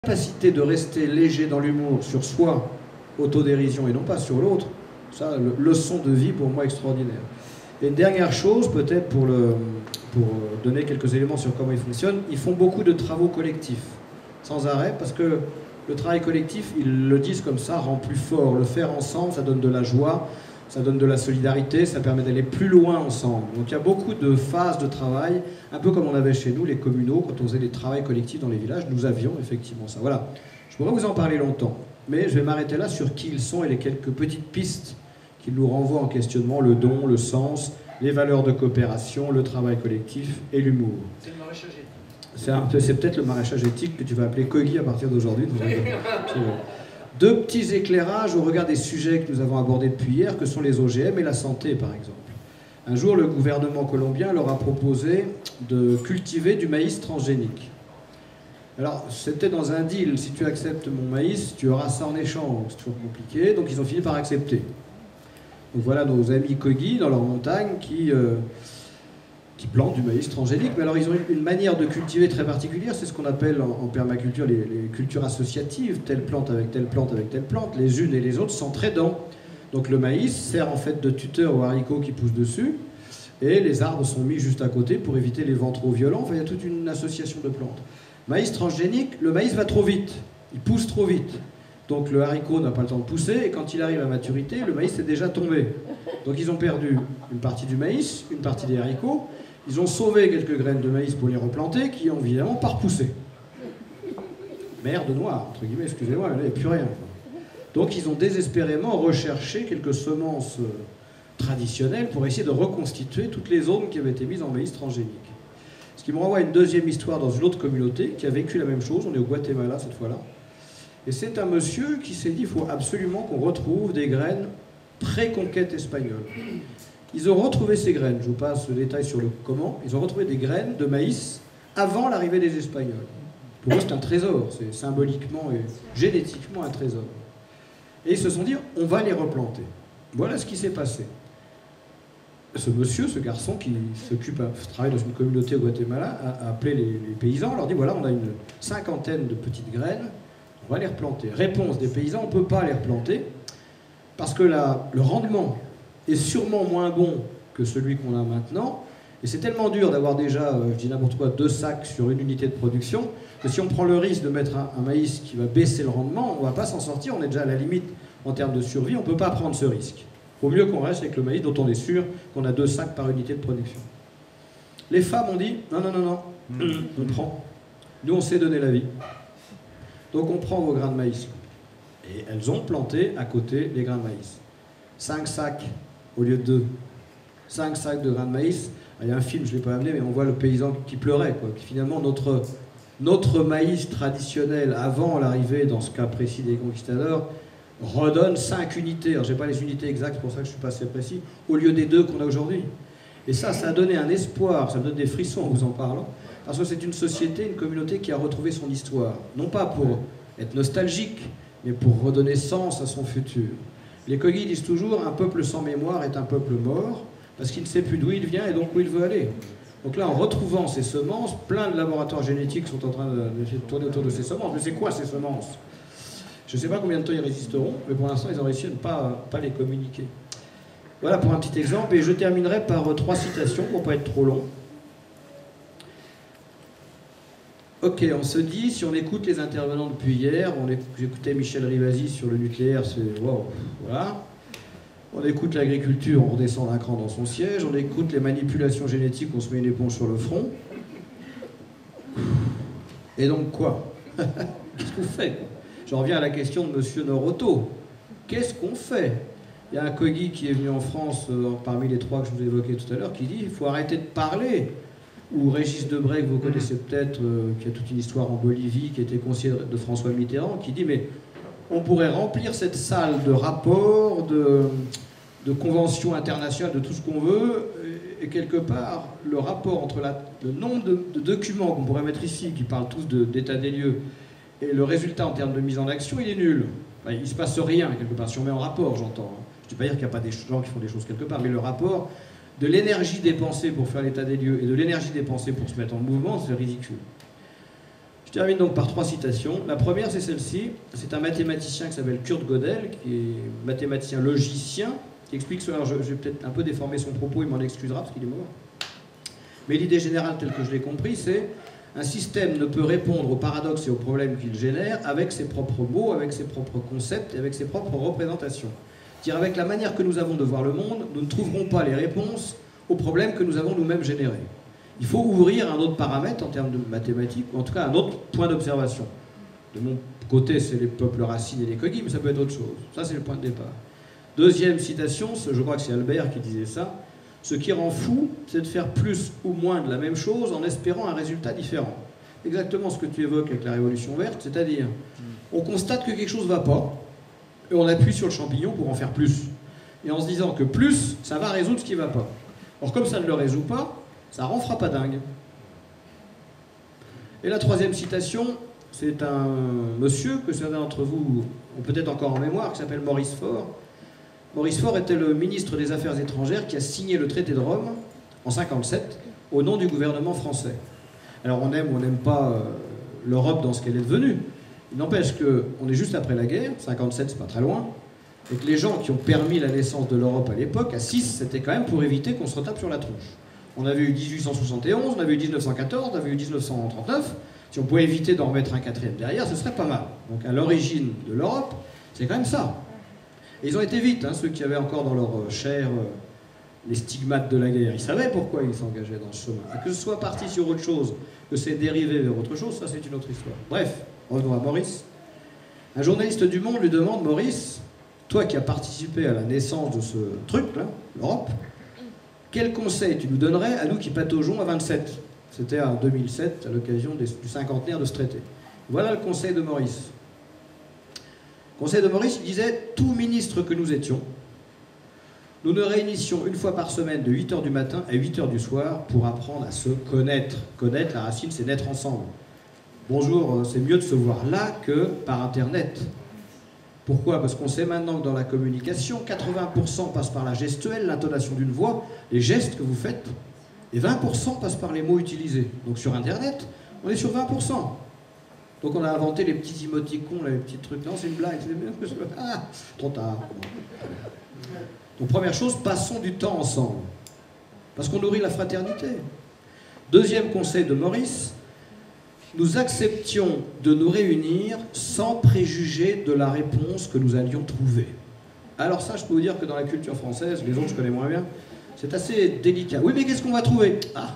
Capacité de rester léger dans l'humour sur soi, autodérision et non pas sur l'autre, ça, leçon de vie pour moi extraordinaire. Et une dernière chose, peut-être pour donner quelques éléments sur comment ils fonctionnent, ils font beaucoup de travaux collectifs, sans arrêt, parce que le travail collectif, ils le disent comme ça, rend plus fort. Le faire ensemble, ça donne de la joie, ça donne de la solidarité, ça permet d'aller plus loin ensemble. Donc il y a beaucoup de phases de travail, un peu comme on avait chez nous, les communaux, quand on faisait des travaux collectifs dans les villages, nous avions effectivement ça. Voilà, je pourrais vous en parler longtemps, mais je vais m'arrêter là sur qui ils sont et les quelques petites pistes qui nous renvoient en questionnement, le don, le sens, les valeurs de coopération, le travail collectif et l'humour. C'est le maraîchage éthique. C'est peut-être le maraîchage éthique que tu vas appeler Kogi à partir d'aujourd'hui. Deux petits éclairages au regard des sujets que nous avons abordés depuis hier, que sont les OGM et la santé, par exemple. Un jour, le gouvernement colombien leur a proposé de cultiver du maïs transgénique. Alors, c'était dans un deal. Si tu acceptes mon maïs, tu auras ça en échange. C'est toujours compliqué. Donc, ils ont fini par accepter. Donc, voilà nos amis Kogi, dans leur montagne, qui plantent du maïs transgénique. Mais alors, ils ont une manière de cultiver très particulière. C'est ce qu'on appelle en permaculture les cultures associatives. Telle plante avec telle plante avec telle plante. Les unes et les autres s'entraidant. Donc le maïs sert en fait de tuteur aux haricots qui poussent dessus. Et les arbres sont mis juste à côté pour éviter les vents trop violents. Enfin, il y a toute une association de plantes. Maïs transgénique, le maïs va trop vite. Il pousse trop vite. Donc le haricot n'a pas le temps de pousser. Et quand il arrive à maturité, le maïs est déjà tombé. Donc ils ont perdu une partie du maïs, une partie des haricots. Ils ont sauvé quelques graines de maïs pour les replanter, qui ont évidemment pas repoussé. Merde noire, entre guillemets, excusez-moi, là, il n'y a plus rien. Donc ils ont désespérément recherché quelques semences traditionnelles pour essayer de reconstituer toutes les zones qui avaient été mises en maïs transgénique. Ce qui me renvoie à une deuxième histoire dans une autre communauté qui a vécu la même chose. On est au Guatemala cette fois-là. Et c'est un monsieur qui s'est dit qu'il faut absolument qu'on retrouve des graines pré-conquête espagnole. Ils ont retrouvé ces graines, je vous passe le détail sur le comment, ils ont retrouvé des graines de maïs avant l'arrivée des Espagnols. Pour eux, c'est un trésor, c'est symboliquement et génétiquement un trésor. Et ils se sont dit, on va les replanter. Voilà ce qui s'est passé. Ce monsieur, ce garçon qui travaille dans une communauté au Guatemala, a appelé les paysans, leur dit, voilà, on a une cinquantaine de petites graines, on va les replanter. Réponse des paysans, on ne peut pas les replanter, parce que le rendement est sûrement moins bon que celui qu'on a maintenant, et c'est tellement dur d'avoir déjà, je dis n'importe quoi, 2 sacs sur une unité de production, que si on prend le risque de mettre un maïs qui va baisser le rendement, on ne va pas s'en sortir, on est déjà à la limite en termes de survie, on ne peut pas prendre ce risque. Il vaut mieux qu'on reste avec le maïs dont on est sûr qu'on a 2 sacs par unité de production. Les femmes ont dit, non, non, non, non, on prend. Nous, on sait donner la vie. Donc on prend vos grains de maïs. Et elles ont planté à côté les grains de maïs. 5 sacs au lieu de 2. 5 sacs de grains de maïs. Il y a un film, je ne l'ai pas amené, mais on voit le paysan qui pleurait, quoi. Finalement, notre maïs traditionnel, avant l'arrivée, dans ce cas précis des conquistadors, redonne 5 unités. Alors, je n'ai pas les unités exactes, c'est pour ça que je ne suis pas assez précis, au lieu des 2 qu'on a aujourd'hui. Et ça a donné un espoir, ça me donne des frissons en vous en parlant, parce que c'est une société, une communauté qui a retrouvé son histoire. Non pas pour être nostalgique, mais pour redonner sens à son futur. Les Kogi disent toujours, un peuple sans mémoire est un peuple mort, parce qu'il ne sait plus d'où il vient et donc où il veut aller. Donc là, en retrouvant ces semences, plein de laboratoires génétiques sont en train de tourner autour de ces semences. Mais c'est quoi ces semences? Je ne sais pas combien de temps ils résisteront, mais pour l'instant, ils ont réussi à ne pas les communiquer. Voilà pour un petit exemple, et je terminerai par 3 citations pour ne pas être trop long. Ok, on se dit, si on écoute les intervenants depuis hier, j'écoutais Michel Rivasi sur le nucléaire, c'est wow, voilà. On écoute l'agriculture, on redescend d'un cran dans son siège, on écoute les manipulations génétiques, on se met une éponge sur le front. Et donc quoi? Qu'est-ce qu'on fait? Je reviens à la question de M. Noroto. Qu'est-ce qu'on fait? Il y a un Kogi qui est venu en France, parmi les 3 que je vous évoquais tout à l'heure, qui dit il faut arrêter de parler. Ou Régis Debray, que vous connaissez peut-être, qui a toute une histoire en Bolivie, qui était conseiller de François Mitterrand, qui dit mais on pourrait remplir cette salle de rapports, de conventions internationales, de tout ce qu'on veut, et quelque part, le rapport entre le nombre de documents qu'on pourrait mettre ici, qui parlent tous d'état des lieux, et le résultat en termes de mise en action, il est nul. Enfin, il ne se passe rien, quelque part, si on met en rapport, j'entends. Je ne dis pas dire qu'il n'y a pas des gens qui font des choses quelque part, mais le rapport de l'énergie dépensée pour faire l'état des lieux et de l'énergie dépensée pour se mettre en mouvement, c'est ridicule. Je Je termine donc par 3 citations. La première, c'est celle-ci. C'est un mathématicien qui s'appelle Kurt Gödel, qui est mathématicien logicien, qui explique cela. Alors je vais peut-être un peu déformer son propos, il m'en excusera parce qu'il est mort. Mais l'idée générale, telle que je l'ai compris, c'est un système ne peut répondre aux paradoxes et aux problèmes qu'il génère avec ses propres mots, avec ses propres concepts et avec ses propres représentations. C'est-à-dire avec la manière que nous avons de voir le monde, nous ne trouverons pas les réponses aux problèmes que nous avons nous-mêmes générés. Il faut ouvrir un autre paramètre en termes de mathématiques, ou en tout cas un autre point d'observation. De mon côté, c'est les peuples racines et les Kogi, mais ça peut être autre chose. Ça, c'est le point de départ. Deuxième citation, je crois que c'est Albert qui disait ça. Ce qui rend fou, c'est de faire plus ou moins de la même chose en espérant un résultat différent. Exactement ce que tu évoques avec la Révolution verte, c'est-à-dire, on constate que quelque chose ne va pas, et on appuie sur le champignon pour en faire plus. Et en se disant que plus, ça va résoudre ce qui ne va pas. Or, comme ça ne le résout pas, ça rend frappadingue. Et la troisième citation, c'est un monsieur que certains d'entre vous ont peut-être encore en mémoire, qui s'appelle Maurice Faure. Maurice Faure était le ministre des Affaires étrangères qui a signé le traité de Rome en 1957 au nom du gouvernement français. Alors on aime ou on n'aime pas l'Europe dans ce qu'elle est devenue. Il n'empêche qu'on est juste après la guerre, 1957 c'est pas très loin, et que les gens qui ont permis la naissance de l'Europe à l'époque, à 6, c'était quand même pour éviter qu'on se retape sur la tronche. On avait eu 1871, on avait eu 1914, on avait eu 1939. Si on pouvait éviter d'en remettre un quatrième derrière, ce serait pas mal. Donc à l'origine de l'Europe, c'est quand même ça. Et ils ont été vite, hein, ceux qui avaient encore dans leur chair les stigmates de la guerre. Ils savaient pourquoi ils s'engageaient dans ce chemin. Et que ce soit parti sur autre chose, que c'est dérivé vers autre chose, ça c'est une autre histoire. Bref, revenons à Maurice. Un journaliste du Monde lui demande, Maurice, toi qui as participé à la naissance de ce truc-là, l'Europe, quel conseil tu nous donnerais à nous qui pataugeons à 27 ? C'était en 2007, à l'occasion du cinquantenaire de ce traité. Voilà le conseil de Maurice. Le conseil de Maurice, il disait, tout ministre que nous étions, nous nous réunissions une fois par semaine de 8h du matin à 8h du soir pour apprendre à se connaître. Connaître, la racine, c'est naître ensemble. Bonjour, c'est mieux de se voir là que par Internet. Pourquoi? Parce qu'on sait maintenant que dans la communication, 80% passe par la gestuelle, l'intonation d'une voix, les gestes que vous faites, et 20% passe par les mots utilisés. Donc sur Internet, on est sur 20%. Donc on a inventé les petits émoticons, les petits trucs. Non, c'est une blague. Ah, trop tard. Donc première chose, passons du temps ensemble. Parce qu'on nourrit la fraternité. Deuxième conseil de Maurice, nous acceptions de nous réunir sans préjuger de la réponse que nous allions trouver. Alors ça, je peux vous dire que dans la culture française, les autres je connais moins bien, c'est assez délicat. Oui, mais qu'est-ce qu'on va trouver? Ah.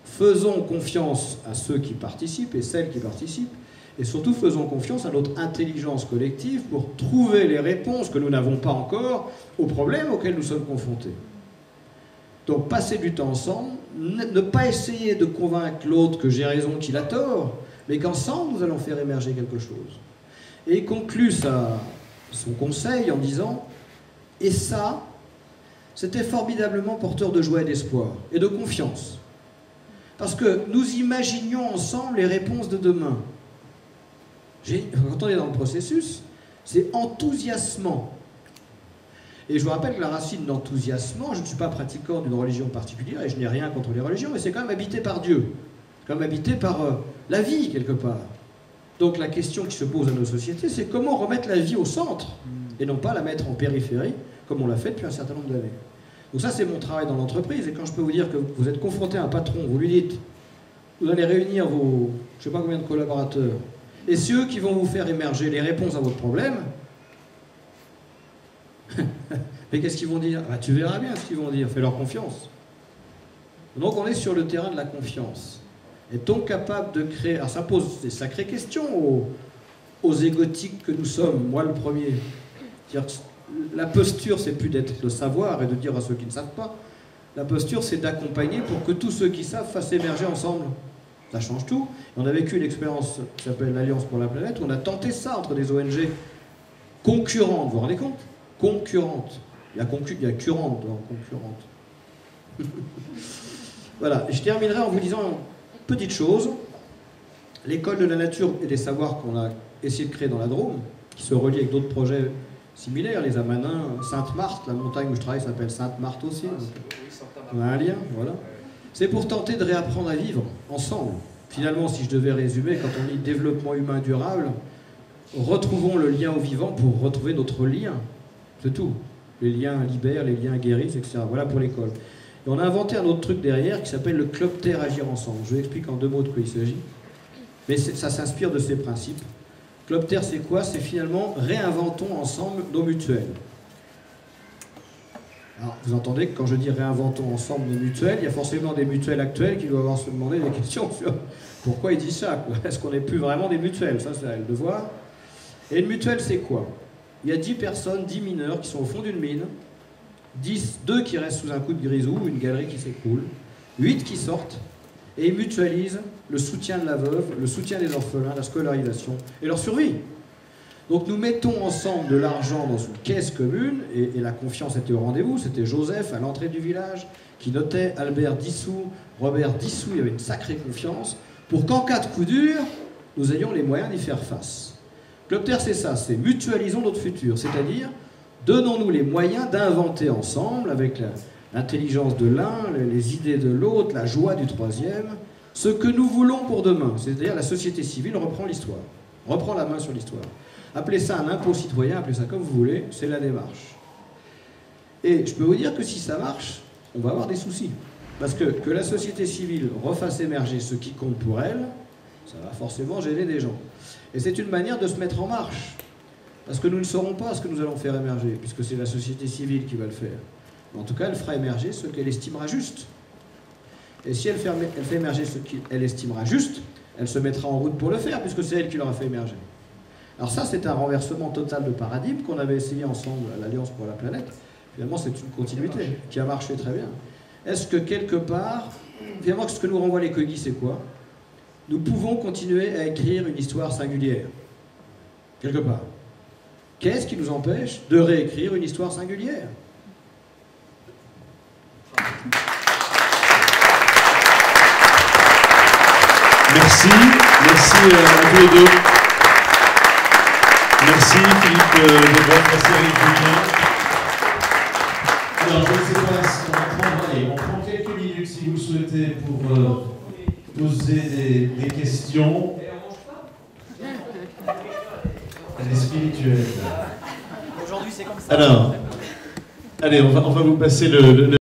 Faisons confiance à ceux qui participent et celles qui participent, et surtout faisons confiance à notre intelligence collective pour trouver les réponses que nous n'avons pas encore aux problèmes auxquels nous sommes confrontés. Donc passer du temps ensemble, ne pas essayer de convaincre l'autre que j'ai raison, qu'il a tort, mais qu'ensemble nous allons faire émerger quelque chose. Et il conclut son conseil en disant « Et ça, c'était formidablement porteur de joie et d'espoir, et de confiance. Parce que nous imaginions ensemble les réponses de demain. » Quand on est dans le processus, c'est enthousiasmant. Et je vous rappelle que la racine d'enthousiasmant, je ne suis pas pratiquant d'une religion particulière, et je n'ai rien contre les religions, mais c'est quand même habité par Dieu. C'est quand même habité par la vie, quelque part. Donc la question qui se pose à nos sociétés, c'est comment remettre la vie au centre, et non pas la mettre en périphérie, comme on l'a fait depuis un certain nombre d'années. Donc ça, c'est mon travail dans l'entreprise, et quand je peux vous dire que vous êtes confronté à un patron, vous lui dites, vous allez réunir vos, je ne sais pas combien de collaborateurs, et c'est eux qui vont vous faire émerger les réponses à votre problème. Mais qu'est-ce qu'ils vont dire? Bah, tu verras bien ce qu'ils vont dire, fais-leur confiance. Donc on est sur le terrain de la confiance. Est-on capable de créer... Alors ça pose des sacrées questions aux égotiques que nous sommes, moi le premier. La posture, c'est plus d'être de savoir et de dire à ceux qui ne savent pas. La posture, c'est d'accompagner pour que tous ceux qui savent fassent émerger ensemble. Ça change tout. On a vécu une expérience qui s'appelle l'Alliance pour la planète, où on a tenté ça entre des ONG concurrentes, vous vous rendez compte? Concurrentes. Il y a currente dans concurrente. Voilà, je terminerai en vous disant une petite chose. L'école de la nature et des savoirs qu'on a essayé de créer dans la Drôme, qui se relie avec d'autres projets similaires, les Amanins, Sainte-Marthe, la montagne où je travaille s'appelle Sainte-Marthe aussi. On a un lien, voilà. C'est pour tenter de réapprendre à vivre ensemble, Finalement, si je devais résumer, quand on dit développement humain durable, retrouvons le lien au vivant pour retrouver notre lien. C'est tout. Les liens libèrent, les liens guérissent, etc. Voilà pour l'école. Et on a inventé un autre truc derrière qui s'appelle le Club Terre Agir Ensemble. Je vous explique en 2 mots de quoi il s'agit. Mais ça s'inspire de ces principes. Club Terre, c'est quoi? C'est finalement réinventons ensemble nos mutuelles. Alors, vous entendez que quand je dis réinventons ensemble nos mutuelles, il y a forcément des mutuelles actuelles qui doivent avoir se demander des questions sur pourquoi ils disent ça. Est-ce qu'on n'est plus vraiment des mutuelles? Ça, c'est à elle de voir. Et une mutuelle, c'est quoi? Il y a 10 personnes, 10 mineurs qui sont au fond d'une mine, 2 qui restent sous un coup de grisou, une galerie qui s'écroule, 8 qui sortent, et ils mutualisent le soutien de la veuve, le soutien des orphelins, la scolarisation et leur survie. Donc nous mettons ensemble de l'argent dans une caisse commune, et la confiance était au rendez-vous. C'était Joseph à l'entrée du village qui notait Albert 10 sous, Robert 10 sous, il y avait une sacrée confiance, pour qu'en cas de coup dur, nous ayons les moyens d'y faire face. Club Terre, c'est ça, c'est mutualisons notre futur, c'est-à-dire donnons-nous les moyens d'inventer ensemble, avec l'intelligence de l'un, les idées de l'autre, la joie du troisième, ce que nous voulons pour demain. C'est-à-dire la société civile reprend l'histoire, reprend la main sur l'histoire. Appelez ça un impôt citoyen, appelez ça comme vous voulez, c'est la démarche. Et je peux vous dire que si ça marche, on va avoir des soucis. Parce que la société civile refasse émerger ce qui compte pour elle, ça va forcément gêner des gens. Et c'est une manière de se mettre en marche. Parce que nous ne saurons pas ce que nous allons faire émerger, puisque c'est la société civile qui va le faire. Mais en tout cas, elle fera émerger ce qu'elle estimera juste. Et si elle fait émerger ce qu'elle estimera juste, elle se mettra en route pour le faire, puisque c'est elle qui l'aura fait émerger. Alors ça, c'est un renversement total de paradigme qu'on avait essayé ensemble à l'Alliance pour la planète. Finalement, c'est une continuité qui a marché très bien. Est-ce que quelque part, finalement, ce que nous renvoient les Kogi, c'est quoi? Nous pouvons continuer à écrire une histoire singulière. Quelque part. Qu'est-ce qui nous empêche de réécrire une histoire singulière? Merci à tous les deux. Merci Philippe Lebret, merci Eric Julien. Alors je ne sais pas si on prend quelques minutes si vous le souhaitez pour poser des questions. Elle est spirituelle. Aujourd'hui c'est comme ça. Alors, allez, on va vous passer le